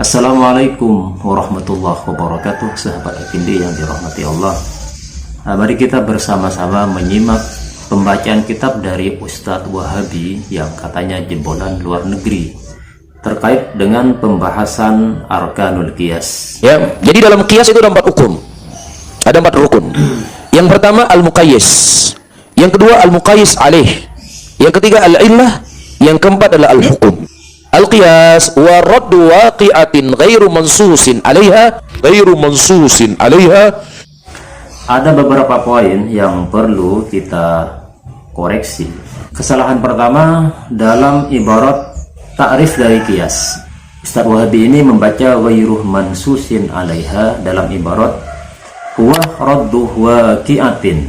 Assalamualaikum warahmatullahi wabarakatuh, sahabat Akindi yang dirahmati Allah. Mari kita bersama-sama menyimak pembacaan kitab dari Ustadz Wahabi yang katanya jebolan luar negeri terkait dengan pembahasan arkanul qiyas. Ya, jadi dalam qiyas itu ada 4 hukum. Ada 4 rukun. Yang pertama al-muqayyis. Yang kedua al-muqayyis alaih. Yang ketiga al-illah. Yang keempat adalah al-hukum. Al-qiyas wa raddu waqi'atin ghairu mansusin 'alaiha Ada beberapa poin yang perlu kita koreksi. Kesalahan pertama dalam ibarat ta'rif dari qiyas. Ustadz Wahabi ini membaca ghairu mansusin 'alaiha dalam ibarat huwa raddu waqi'atin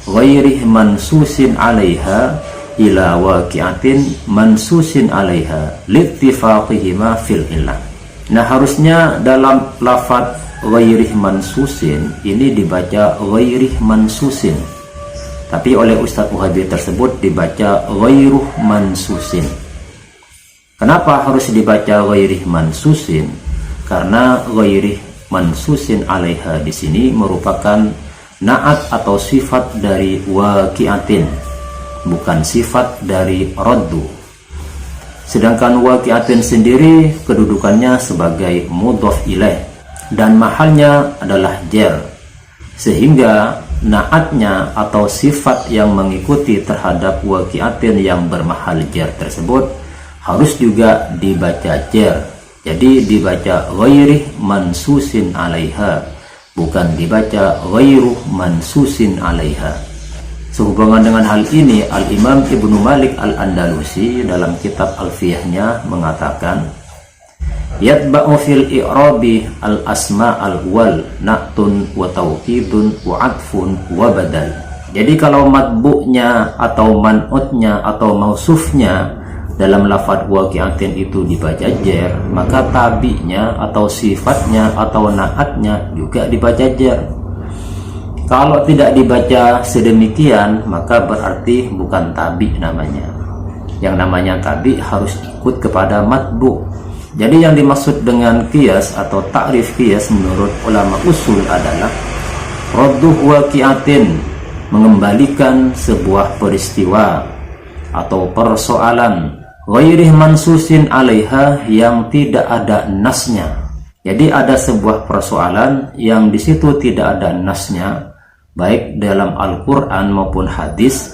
ghairi mansusin 'alaiha ila waqi'atin mansusin 'alaiha littifaqihima fil illah. Nah, harusnya dalam lafaz ghairi mansusin ini dibaca ghairi mansusin, tapi oleh Ustadz Wahabi tersebut dibaca ghairu mansusin. Kenapa harus dibaca ghairi mansusin? Karena ghairi mansusin 'alaiha di sini merupakan na'at atau sifat dari waqi'atin, bukan sifat dari raddu. Sedangkan waqi'atin sendiri kedudukannya sebagai mudhaf ilaih dan mahalnya adalah jar, sehingga naatnya atau sifat yang mengikuti terhadap waqi'atin yang bermahal jar tersebut harus juga dibaca jar. Jadi dibaca ghairi mansusin 'alaiha, bukan dibaca ghairu mansusin 'alaiha. Sehubungan dengan hal ini, Al-Imam Ibnu Malik Al-Andalusi dalam kitab Alfiyahnya mengatakan, yatba'u fil i'rabi al-asma al-wal na'tun wa tawkidun wa atfun wa badal. Jadi kalau matbu'nya atau man'utnya atau mausufnya dalam lafaz waqi'atin itu dibaca jar, maka tabi'nya atau sifatnya atau na'atnya juga dibaca jar. Kalau tidak dibaca sedemikian, maka berarti bukan tabi namanya. Yang namanya tabi harus ikut kepada matbu. Jadi yang dimaksud dengan qiyas atau ta'rif qiyas menurut ulama usul adalah radduh waqi'atin, mengembalikan sebuah peristiwa atau persoalan ghairi mansusin 'alaiha yang tidak ada nasnya. Jadi ada sebuah persoalan yang di situ tidak ada nasnya, baik dalam Al-Quran maupun hadis,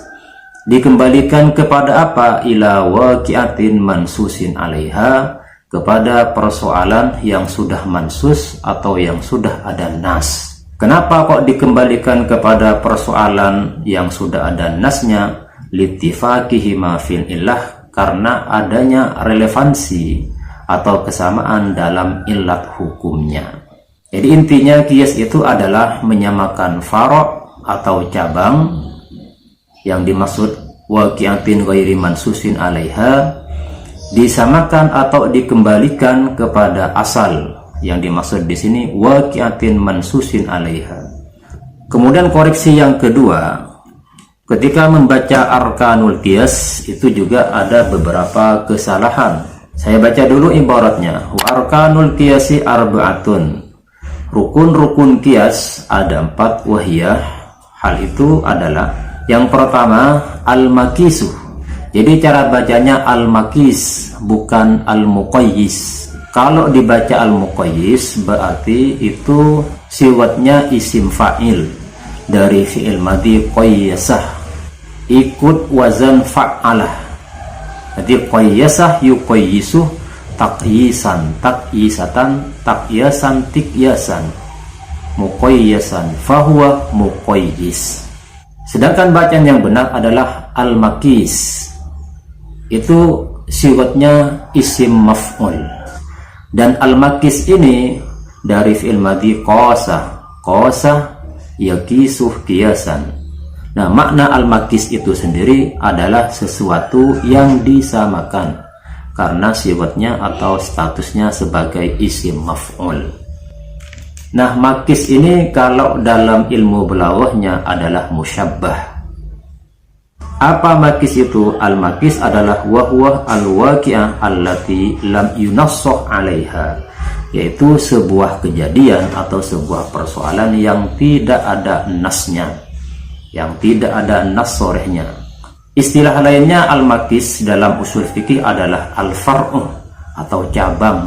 dikembalikan kepada apa? Ila waqi'atin mansusin 'alaiha, kepada persoalan yang sudah mansus atau yang sudah ada nas. Kenapa kok dikembalikan kepada persoalan yang sudah ada nasnya? Littifaqihima fil illah, karena adanya relevansi atau kesamaan dalam illat hukumnya. Jadi intinya qiyas itu adalah menyamakan faro' atau cabang yang dimaksud waqi'atin ghairi mansusin 'alaiha, disamakan atau dikembalikan kepada asal yang dimaksud di sini waqi'atin mansusin 'alaiha. Kemudian koreksi yang kedua, ketika membaca arkanul qiyas itu juga ada beberapa kesalahan. Saya baca dulu ibaratnya. Wa arkanul qiyasi arba'atun. Rukun-rukun qiyas ada 4, wahiyah. Hal itu adalah yang pertama al-makisu. Jadi cara bacanya al-makis, bukan al-muqayyis. Kalau dibaca al-muqayyis berarti itu siwatnya isim fa'il dari fi'il madhi qayyasah, ikut wazan fa'alah. Jadi qayyasah yuqayyisu, taqyisan taqyisatan, taqyasan tiqyasan, muqayyasan fahuwa muqayyis. Sedangkan bacaan yang benar adalah al-makis, itu siwatnya isim maf'ul, dan al-makis ini dari fi'il madhi qasa yakisuh qiyasan. Nah, makna al-makis itu sendiri adalah sesuatu yang disamakan karena sifatnya atau statusnya sebagai isim maf'ul. Nah, makis ini kalau dalam ilmu balaghahnya adalah musyabbah. Apa makis itu? Al-makis adalah wahwa al-waqi'ah allati lam yunassah 'alaiha, yaitu sebuah kejadian atau sebuah persoalan yang tidak ada nasnya, yang tidak ada nas sorehnya. Istilah lainnya al-makis dalam usul fikih adalah al-far'u atau cabang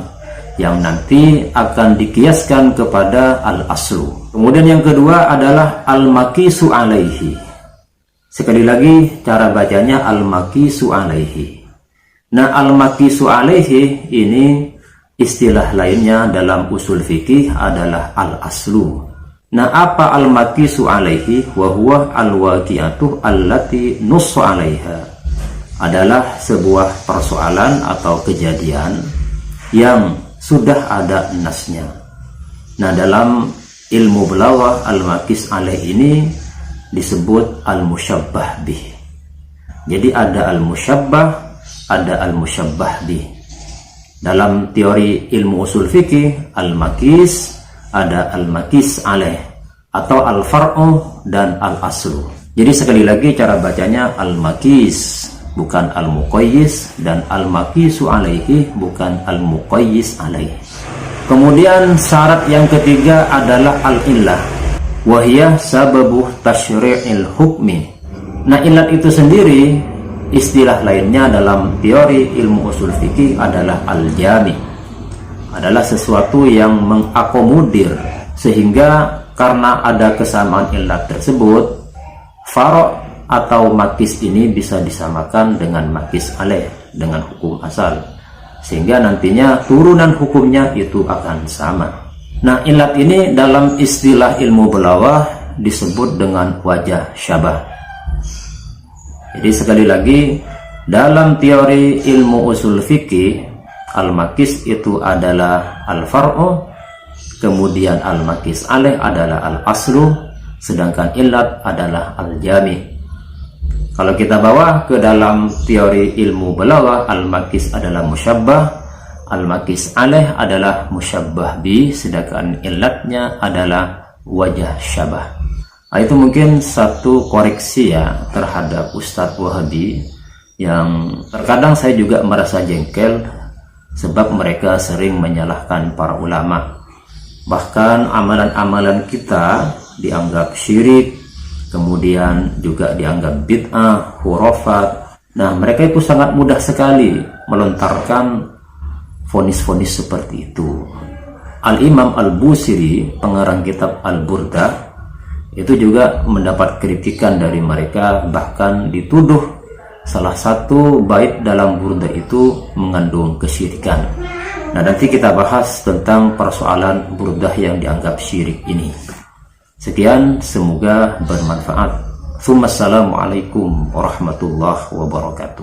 yang nanti akan dikiaskan kepada al-aslu. Kemudian yang kedua adalah al-makisu 'alaihi. Sekali lagi cara bacanya al-makisu 'alaihi. Nah, al-makisu 'alaihi ini istilah lainnya dalam usul fikih adalah al-aslu. Nah, apa al-makisu 'alaihi? Wa huwa al-waqi'atu allati nussa 'alaiha. Adalah sebuah persoalan atau kejadian yang sudah ada nasnya. Nah, dalam ilmu balaghah al-makis 'alaihi ini disebut al-musyabbah bih. Jadi ada al-musyabbah, ada al-musyabbah bih. Dalam teori ilmu usul fikih, al-makis ada al-makis alaih atau al-far'u dan al-aslu. Jadi sekali lagi cara bacanya al-makis bukan al-muqayyis, dan al-makisu alaihi bukan al-muqayyis alaih. Kemudian syarat yang ketiga adalah al-illah, wahiyah sababu tasyri'il hukmi. Nah, ilat itu sendiri istilah lainnya dalam teori ilmu usul fikih adalah al-jami, adalah sesuatu yang mengakomodir, sehingga karena ada kesamaan ilat tersebut, faro' atau makis ini bisa disamakan dengan makis alaih, dengan hukum asal, sehingga nantinya turunan hukumnya itu akan sama. Nah, ilat ini dalam istilah ilmu balaghah disebut dengan wajah syabah. Jadi sekali lagi, dalam teori ilmu usul fikih, al-makis itu adalah al-far'u, kemudian al-makis alaih adalah al-aslu, sedangkan ilat adalah al-jami. Kalau kita bawa ke dalam teori ilmu balaghah, al-makis adalah musyabbah, al-makis alaih adalah musyabbah bi, sedangkan ilatnya adalah wajah syabah. Nah, itu mungkin satu koreksi ya terhadap Ustadz Wahabi yang terkadang saya juga merasa jengkel sebab mereka sering menyalahkan para ulama. Bahkan amalan-amalan kita dianggap syirik, kemudian juga dianggap bid'ah, khurafat. Nah, mereka itu sangat mudah sekali melontarkan vonis-vonis seperti itu. Al-Imam Al-Busiri, pengarang kitab Al-Burdah, itu juga mendapat kritikan dari mereka, bahkan dituduh salah satu bait dalam Burdah itu mengandung kesyirikan. Nah, nanti kita bahas tentang persoalan Burdah yang dianggap syirik ini. Sekian, semoga bermanfaat. Assalamualaikum warahmatullahi wabarakatuh.